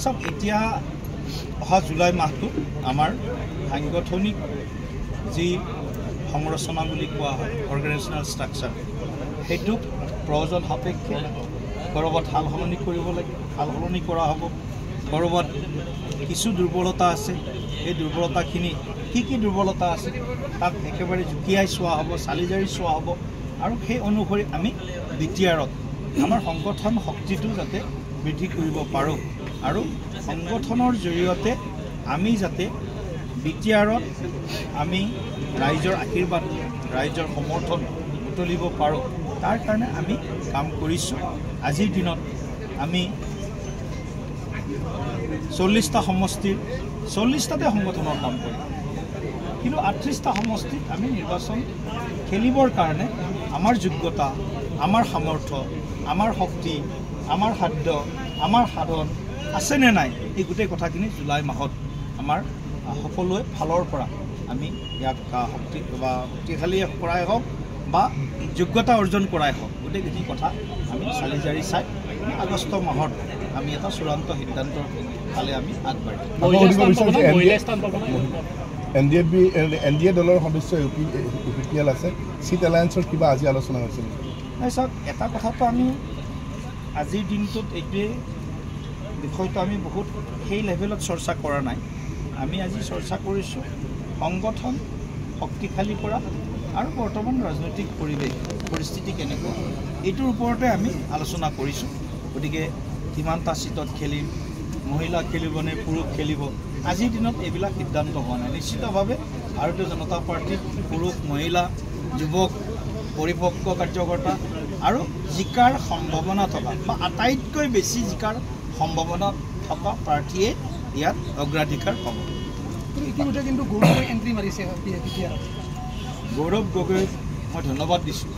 সব এতিয়া অহা জুলাই মাহটো আমাৰ সাংগঠনিক যি সংৰচনা বুলি কোৱা হয় অৰ্গেনাইজেশ্যনেল ষ্ট্ৰাকচাৰ সেইটোক প্ৰয়োজন সাপেক্ষে ক'ৰবাত সাল সলনি কৰিব লাগে, সাল সলনি কৰা হ'ব। ক'ৰবাত কিছু দুৰ্বলতা আছে, এই দুৰ্বলতাখিনি কি দুৰ্বলতা আছে তাক একেবাৰে জুকিয়াই চোৱা হ'ব, চালি জাৰি চোৱা হ'ব আৰু সেই অনুসৰি আমি বিটিআৰত আমাৰ সংগঠন শক্তিটো যাতে বৃদ্ধি কৰিব পাৰোঁ আৰু সংগঠনৰ জৰিয়তে আমি যাতে বিটিআৰত আমি ৰাইজৰ আশীৰ্বাদ, ৰাইজৰ সমৰ্থন বুটলিব পাৰোঁ তাৰ কাৰণে আমি কাম কৰিছোঁ। আজিৰ দিনত আমি 40টা সমষ্টিৰ 40টাতে সংগঠনৰ কাম কৰিম, কিন্তু 38টা সমষ্টিত আমি নিৰ্বাচন খেলিবৰ কাৰণে আমাৰ যোগ্যতা, আমাৰ সামৰ্থ্য, আমাৰ শক্তি, আমাৰ খাদ্য, আমাৰ সাধন আছেনে নাই এই গোটেই কথাখিনি জুলাই মাহত আমাৰ সকলোৱে ফালৰ পৰা আমি ইয়াক শক্তিশালী কৰাই হওক বা যোগ্যতা অৰ্জন কৰাই হওক গোটেইখিনি কথা আমি চালি জাৰি চাই আগষ্ট মাহত আমি এটা চূড়ান্ত সিদ্ধান্তৰ ফালে আমি আগবাঢ়িম। এনডিএ দলৰ সদস্য UPPL আছে, চিট এলায়েন্সৰ কিবা আজি আলোচনা হৈছিল? নাই চাওক, এটা কথাটো আমি আজিৰ দিনটোত এইটোৱে বিষয়টো আমি বহুত সেই লেভেলত চৰ্চা কৰা নাই। আমি আজি চৰ্চা কৰিছোঁ সংগঠন শক্তিশালী কৰা আৰু বৰ্তমান ৰাজনৈতিক পৰিস্থিতি কেনেকুৱা এইটোৰ ওপৰতে আমি আলোচনা কৰিছোঁ। গতিকে কিমানটা চিটত খেলিম, মহিলা খেলিব নে পুৰুষ খেলিব, আজিৰ দিনত এইবিলাক সিদ্ধান্ত হোৱা নাই। নিশ্চিতভাৱে ভাৰতীয় জনতা পাৰ্টীত পুৰুষ, মহিলা, যুৱক, পৰিপক্ক কাৰ্যকৰ্তা আৰু জিকাৰ সম্ভাৱনা থকা বা আটাইতকৈ বেছি জিকাৰ সম্ভাৱনা থকা প্ৰাৰ্থীয়ে ইয়াত অগ্ৰাধিকাৰ পাব। ইতিমধ্যে কিন্তু গৌৰৱে এণ্ট্ৰি মাৰিছে। গৌৰৱ গগৈক মই ধন্যবাদ দিছোঁ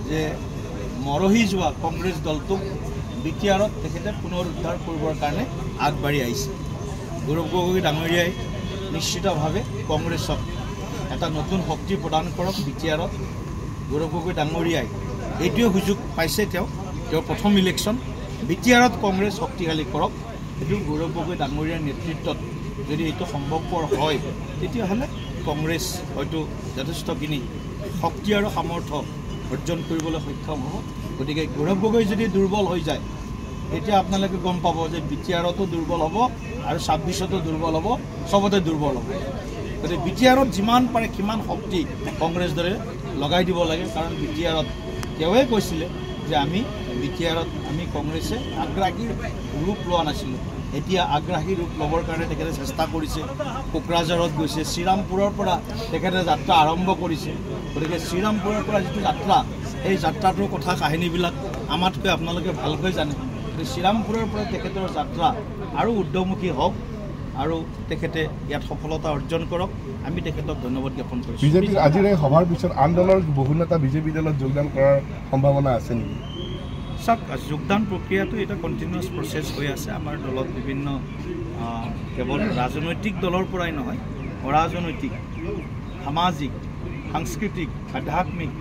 যে মৰহি যোৱা কংগ্ৰেছ দলটোক বিটিআৰত তেখেতে পুনৰ উদ্ধাৰ কৰিবৰ কাৰণে আগবাঢ়ি আহিছে। গৌৰৱ গগৈ ডাঙৰীয়াই নিশ্চিতভাৱে কংগ্ৰেছক এটা নতুন শক্তি প্ৰদান কৰক। বিটিআৰত গৌৰৱ গগৈ ডাঙৰীয়াই এইটোৱে সুযোগ পাইছে, তেওঁৰ প্ৰথম ইলেকশ্যন বিটিআৰত কংগ্ৰেছ শক্তিশালী কৰক। সেইটো গৌৰৱ গগৈ ডাঙৰীয়াৰ নেতৃত্বত যদি এইটো সম্ভৱপৰ হয় তেতিয়াহ'লে কংগ্ৰেছ হয়তো যথেষ্টখিনি শক্তি আৰু সামৰ্থ্য অৰ্জন কৰিবলৈ সক্ষম হ'ব। গতিকে গৌৰৱ গগৈ যদি দুৰ্বল হৈ যায় তেতিয়া আপোনালোকে গম পাব যে বিটিআৰতো দুৰ্বল হ'ব আৰু 26তো দুৰ্বল হ'ব, চবতে দুৰ্বল হ'ব। গতিকে বিটিআৰত যিমান পাৰে সিমান শক্তি কংগ্ৰেছ দলে লগাই দিব লাগে, কাৰণ বিটিআৰত তেওঁৱে কৈছিলে যে আমি বিটিআৰত আমি কংগ্ৰেছে আগ্ৰাসী ৰূপ লোৱা নাছিলোঁ, এতিয়া আগ্ৰাসী ৰূপ ল'বৰ কাৰণে তেখেতে চেষ্টা কৰিছে। কোকৰাঝাৰত গৈছে, শ্ৰীৰামপুৰৰ পৰা তেখেতে যাত্ৰা আৰম্ভ কৰিছে। গতিকে শ্ৰীৰামপুৰৰ পৰা যিটো যাত্ৰা, এই যাত্ৰাটোৰ কথা কাহিনীবিলাক আমাতকৈ আপোনালোকে ভালকৈ জানে। গতিকে শ্ৰীৰামপুৰৰ পৰা তেখেতৰ যাত্ৰা আৰু ঊৰ্ধ্বমুখী হওক আৰু তেখেতে ইয়াত সফলতা অৰ্জন কৰক, আমি তেখেতক ধন্যবাদ জ্ঞাপন কৰিছোঁ। বিজেপিৰ আজিৰ এই সভাৰ পিছত আন দলৰ বহু নেতা বিজেপি দলত যোগদান কৰাৰ সম্ভাৱনা আছে নেকি? চাওক, যোগদান প্ৰক্ৰিয়াটো এটা কণ্টিনিউৱাছ প্ৰচেছ হৈ আছে। আমাৰ দলত বিভিন্ন কেৱল ৰাজনৈতিক দলৰ পৰাই নহয়, অৰাজনৈতিক, সামাজিক, সাংস্কৃতিক, আধ্যাত্মিক,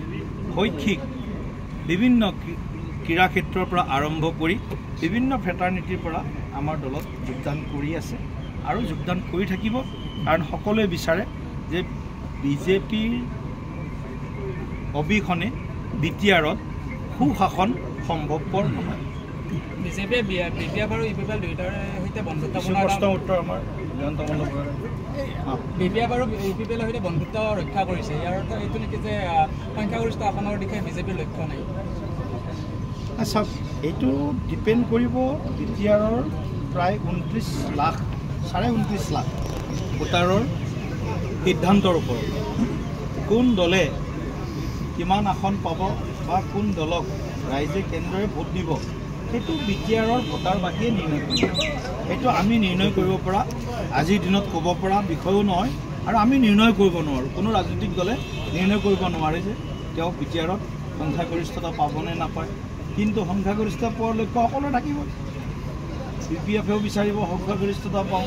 শৈক্ষিক, বিভিন্ন ক্ৰীড়া ক্ষেত্ৰৰ পৰা আৰম্ভ কৰি বিভিন্ন ফ্ৰেটাৰ্নিটিৰ পৰা আমাৰ দলত যোগদান কৰি আছে আৰু যোগদান কৰি থাকিব। কাৰণ সকলোৱে বিচাৰে যে বিজেপিৰ অবিহনে বিটিআৰত সুশাসন সম্ভৱপৰ নহয়। বিজেপিয়ে BPF আৰু UPPL দুয়োটাৰে সৈতে BPF আৰু UPPL সৈতে বন্ধুত্ব ৰক্ষা কৰিছে। ইয়াৰ অৰ্থ এইটো নেকি যে সংখ্যাগৰিষ্ঠ আসনৰ দিশে বিজেপিৰ লক্ষ্য নাই? চাওক, এইটো ডিপেণ্ড কৰিব বিটিআৰৰ প্ৰায় 29 লাখ ভোটাৰৰ সিদ্ধান্তৰ ওপৰত। কোন দলে কিমান আসন পাব বা কোন দলক ৰাইজে কেনেদৰে ভোট দিব সেইটো বিটিআৰৰ ভোটাৰবাসীয়ে নিৰ্ণয় কৰিব। সেইটো আমি নিৰ্ণয় কৰিব পৰা আজিৰ দিনত ক'ব পৰা বিষয়ো নহয় আৰু আমি নিৰ্ণয় কৰিব নোৱাৰোঁ। কোনো ৰাজনৈতিক দলে নিৰ্ণয় কৰিব নোৱাৰে যে তেওঁ বিটিআৰত সংখ্যাগৰিষ্ঠতা পাবনে নাপায়। কিন্তু সংখ্যাগৰিষ্ঠতা পোৱাৰ লক্ষ্য সকলো থাকিব। UPFও বিচাৰিব সংখ্যাগৰিষ্ঠতা পাওঁ,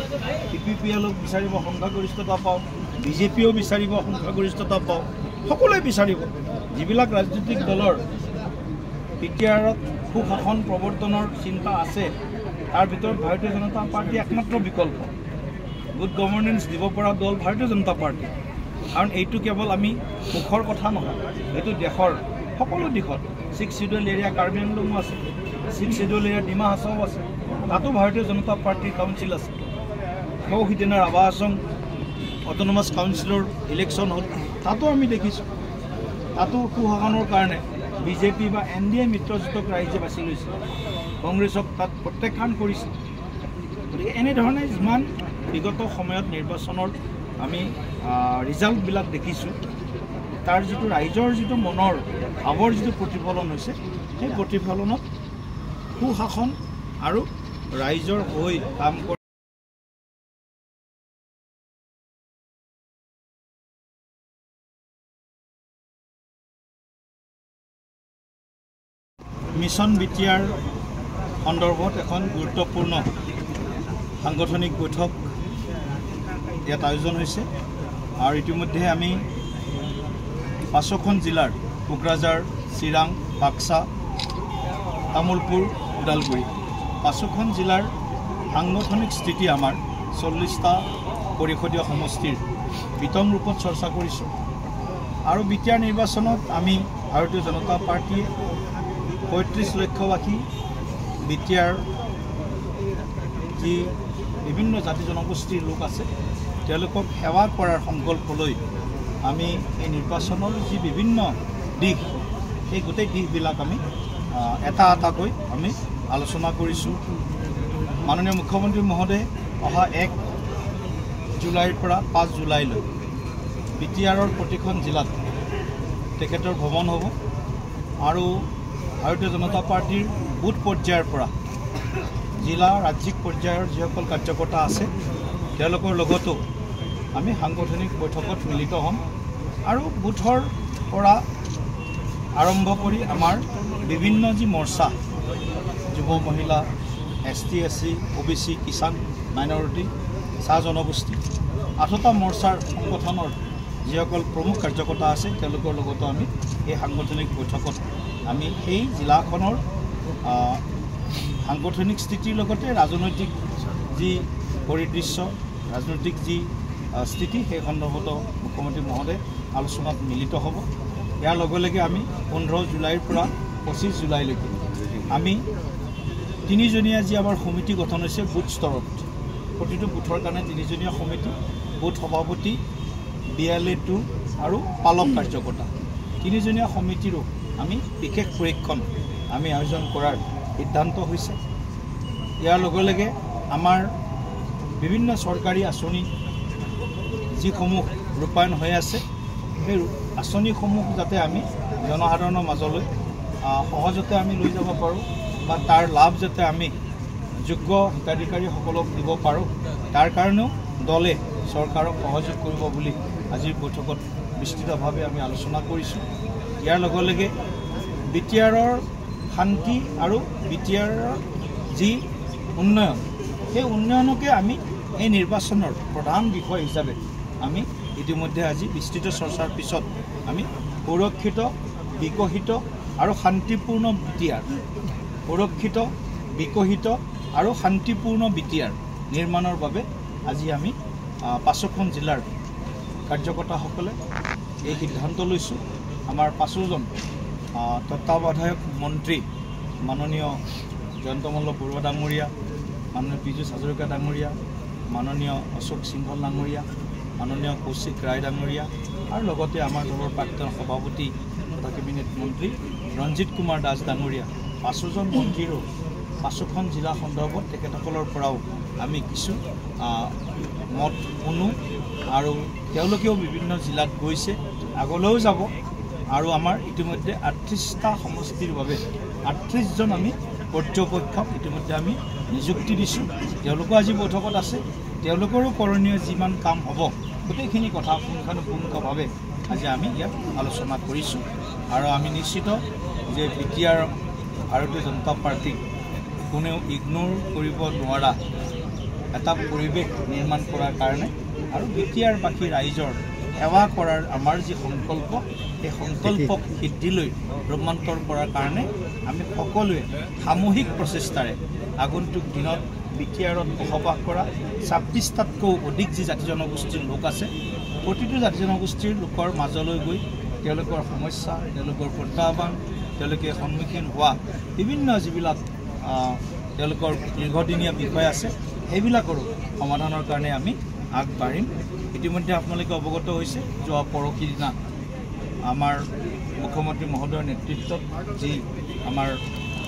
UPPLও বিচাৰিব সংখ্যাগৰিষ্ঠতা পাওঁ, বিজেপিও বিচাৰিব সংখ্যাগৰিষ্ঠতা পাওঁ, সকলোৱে বিচাৰিব। যিবিলাক ৰাজনৈতিক দলৰ বিটিআৰত সুশাসন প্ৰৱৰ্তনৰ চিন্তা আছে তাৰ ভিতৰত ভাৰতীয় জনতা পাৰ্টি একমাত্ৰ বিকল্প গুড গভৰ্নেন্স দিব পৰা দল ভাৰতীয় জনতা পাৰ্টি কাৰণ এইটো কেৱল আমি মুখৰ কথা নহয় এইটো দেশৰ সকলো দিশত 6 শিডিউল এৰিয়া কাৰ্বি আংলঙো আছে 6 শিডিউল এৰিয়া ডিমা হাছাও আছে তাতো ভাৰতীয় জনতা পাৰ্টিৰ কাউন্সিল আছে সিদিনা ৰাভা আছং অট'নমাছ কাউন্সিলৰ ইলেকশ্যন হ'ল তাতো আমি দেখিছোঁ তাতো সুশাসনৰ কাৰণে বিজেপি বা NDA মিত্ৰজোঁটক ৰাইজে বাছি লৈছে কংগ্ৰেছক তাত প্ৰত্যাখ্যান কৰিছে গতিকে এনেধৰণে যিমান বিগত সময়ত নিৰ্বাচনৰ আমি ৰিজাল্টবিলাক দেখিছোঁ তাৰ যিটো ৰাইজৰ যিটো মনৰ ভাৱৰ যিটো প্ৰতিফলন হৈছে সেই প্ৰতিফলনত সুশাসন আৰু ৰাইজৰ হৈ কাম কৰা মিছন বিটিআৰ সন্দৰ্ভত এখন গুৰুত্বপূৰ্ণ সাংগঠনিক বৈঠক ইয়াত আয়োজন হৈছে আৰু ইতিমধ্যে আমি 5খন জিলাৰ কোকৰাঝাৰ চিৰাং বাক্সা তামুলপুৰ ওদালগুৰি 5খন জিলাৰ সাংগঠনিক স্থিতি আমাৰ 40টা পৰিষদীয় সমষ্টিৰ বিতং ৰূপত চৰ্চা কৰিছোঁ আৰু বিটিআৰ নিৰ্বাচনত আমি ভাৰতীয় জনতা পাৰ্টীয়ে 35 লক্ষবাসী বিটিআৰ যি বিভিন্ন জাতি জনগোষ্ঠীৰ লোক আছে তেওঁলোকক সেৱা কৰাৰ সংকল্প লৈ আমি এই নিৰ্বাচনৰ যি বিভিন্ন দিশ এই গোটেই দিশবিলাক আমি এটা এটাকৈ আমি আলোচনা কৰিছোঁ মাননীয় মুখ্যমন্ত্ৰী মহোদয়ে অহা 1 জুলাইৰ পৰা 5 জুলাইলৈ বিটিআৰৰ প্ৰতিখন জিলাত তেখেতৰ ভ্ৰমণ হ'ব আৰু ভাৰতীয় জনতা পাৰ্টিৰ বুথ পৰ্যায়ৰ পৰা জিলা ৰাজ্যিক পৰ্যায়ৰ যিসকল কাৰ্যকৰ্তা আছে তেওঁলোকৰ লগতো আমি সাংগঠনিক বৈঠকত মিলিত হ'ম আৰু বুথৰ পৰা আৰম্ভ কৰি আমাৰ বিভিন্ন যি মৰ্চা যুৱ মহিলা ST SC OBC কিষাণ মাইনৰিটি চাহ জনগোষ্ঠী 8টা মৰ্চাৰ সংগঠনৰ যিসকল প্ৰমুখ কাৰ্যকৰ্তা আছে তেওঁলোকৰ লগতো আমি এই সাংগঠনিক বৈঠকত আমি এই জিলাখনৰ সাংগঠনিক স্থিতিৰ লগতে ৰাজনৈতিক যি পৰিদৃশ্য ৰাজনৈতিক যি স্থিতি সেই সন্দৰ্ভত মুখ্যমন্ত্ৰী মহোদয় আলোচনাত মিলিত হ'ব ইয়াৰ লগে লগে আমি 15 জুলাইৰ পৰা 25 জুলাইলৈকে আমি 3জনীয়া যি আমাৰ সমিতি গঠন হৈছে বুথ স্তৰত প্ৰতিটো বুথৰ কাৰণে 3জনীয়া সমিতি বুথ সভাপতি BLA2 আৰু পালক কাৰ্যকৰ্তা 3জনীয়া সমিতিৰো আমি বিশেষ পৰীক্ষণ আমি আয়োজন কৰাৰ সিদ্ধান্ত হৈছে ইয়াৰ লগে লগে আমাৰ বিভিন্ন চৰকাৰী আঁচনি যিসমূহ ৰূপায়ণ হৈ আছে সেই আঁচনিসমূহ যাতে আমি জনসাধাৰণৰ মাজলৈ সহজতে আমি লৈ যাব পাৰোঁ বা তাৰ লাভ যাতে আমি যোগ্য হিতাধিকাৰীসকলক দিব পাৰোঁ তাৰ কাৰণেও দলে চৰকাৰক সহযোগ কৰিব বুলি আজিৰ বৈঠকত বিস্তৃতভাৱে আমি আলোচনা কৰিছোঁ ইয়াৰ লগে লগে বিটিআৰৰ শান্তি আৰু বিটিআৰৰ যি উন্নয়ন সেই উন্নয়নকে আমি এই নিৰ্বাচনৰ প্ৰধান বিষয় হিচাপে আমি ইতিমধ্যে আজি বিস্তৃত চৰ্চাৰ পিছত আমি সুৰক্ষিত বিকশিত আৰু শান্তিপূৰ্ণ বিটিআৰ সুৰক্ষিত বিকশিত আৰু শান্তিপূৰ্ণ বিটিআৰ নিৰ্মাণৰ বাবে আজি আমি 5খন জিলাৰ কাৰ্যকৰ্তাসকলে এই সিদ্ধান্ত লৈছোঁ আমাৰ 5জন তত্ত্বাৱধায়ক মন্ত্ৰী মাননীয় জয়ন্তমল্ল বৰুৱা ডাঙৰীয়া মাননীয় পীযুষ হাজৰিকা ডাঙৰীয়া মাননীয় অশোক সিংহল ডাঙৰীয়া মাননীয় কৌশিক ৰায় ডাঙৰীয়া আৰু লগতে আমাৰ দলৰ প্ৰাক্তন সভাপতি তথা কেবিনেট মন্ত্ৰী ৰঞ্জিত কুমাৰ দাস ডাঙৰীয়া 5জন মন্ত্ৰীৰো 5খন জিলা সন্দৰ্ভত তেখেতসকলৰ পৰাও আমি কিছু মত শুনো আৰু তেওঁলোকেও বিভিন্ন জিলাত গৈছে আগলৈও যাব আৰু আমাৰ ইতিমধ্যে 38টা সমষ্টিৰ বাবে 38জন আমি পৰ্যবেক্ষক ইতিমধ্যে আমি নিযুক্তি দিছোঁ তেওঁলোকো আজি বৈঠকত আছে তেওঁলোকৰো কৰণীয় যিমান কাম হ'ব গোটেইখিনি কথা পুংখানুপুংখভাৱে আজি আমি ইয়াত আলোচনা কৰিছোঁ আৰু আমি নিশ্চিত যে বিটিআৰ ভাৰতীয় জনতা পাৰ্টিক কোনেও ইগনোৰ কৰিব নোৱাৰা এটা পৰিৱেশ নিৰ্মাণ কৰাৰ কাৰণে আৰু বিটিআৰবাসী ৰাইজৰ সেৱা কৰাৰ আমাৰ যি সংকল্প সেই সংকল্পক সিদ্ধিলৈ ৰূপান্তৰ কৰাৰ কাৰণে আমি সকলোৱে সামূহিক প্ৰচেষ্টাৰে আগন্তুক দিনত বিটিআৰত বসবাস কৰা 26টাতকৈ অধিক যি জাতি জনগোষ্ঠীৰ লোক আছে প্ৰতিটো জাতি জনগোষ্ঠীৰ লোকৰ মাজলৈ গৈ তেওঁলোকৰ সমস্যা তেওঁলোকৰ প্ৰত্যাহ্বান তেওঁলোকে সন্মুখীন হোৱা বিভিন্ন যিবিলাক তেওঁলোকৰ দীৰ্ঘদিনীয়া বিষয় আছে সেইবিলাকৰো সমাধানৰ কাৰণে আমি আগবাঢ়িম ইতিমধ্যে আপোনালোকে অৱগত হৈছে যোৱা পৰহি দিনা আমাৰ মুখ্যমন্ত্ৰী মহোদয়ৰ নেতৃত্বত যি আমাৰ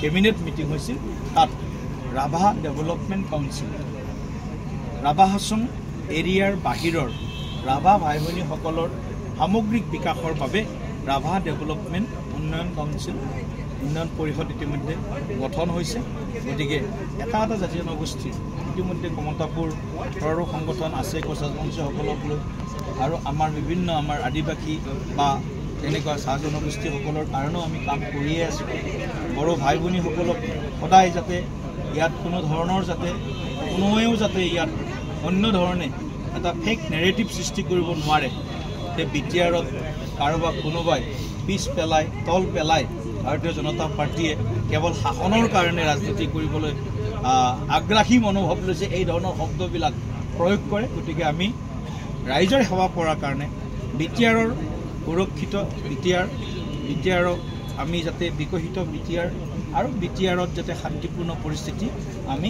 কেবিনেট মিটিং হৈছিল তাত ৰাভা ডেভেলপমেণ্ট কাউন্সিল ৰাভা হাছং এৰিয়াৰ বাহিৰৰ ৰাভা ভাই ভনীসকলৰ সামগ্ৰিক বিকাশৰ বাবে ৰাভা ডেভেলপমেণ্ট উন্নয়ন কাউন্সিল উন্নয়ন পৰিষদ ইতিমধ্যে গঠন হৈছে গতিকে এটা এটা জাতি জনগোষ্ঠী ইতিমধ্যে কমতাপুৰৰো সংগঠন আছে কোচাজ মঞ্চসকলক লৈ আৰু আমাৰ বিভিন্ন আমাৰ আদিবাসী বা তেনেকুৱা চাহ জনগোষ্ঠীসকলৰ কাৰণেও আমি কাম কৰিয়ে আছোঁ বড়ো ভাই ভনীসকলক সদায় যাতে ইয়াত কোনো ধৰণৰ যাতে কোনোৱেও যাতে ইয়াত অন্য ধৰণে এটা ফেক নেৰেটিভ সৃষ্টি কৰিব নোৱাৰে যে বিটিআৰত কাৰোবাক কোনোবাই পিছ পেলাই তল পেলাই ভাৰতীয় জনতা পাৰ্টীয়ে কেৱল শাসনৰ কাৰণে ৰাজনীতি কৰিবলৈ আগ্ৰাহী মনোভাৱ লৈছে এই ধৰণৰ শব্দবিলাক প্ৰয়োগ কৰে গতিকে আমি ৰাইজৰ সেৱা কৰাৰ কাৰণে বিটিআৰৰ সুৰক্ষিত বিটিআৰক আমি যাতে বিকশিত বিটিআৰ আৰু বিটিআৰত যাতে শান্তিপূৰ্ণ পৰিস্থিতি আমি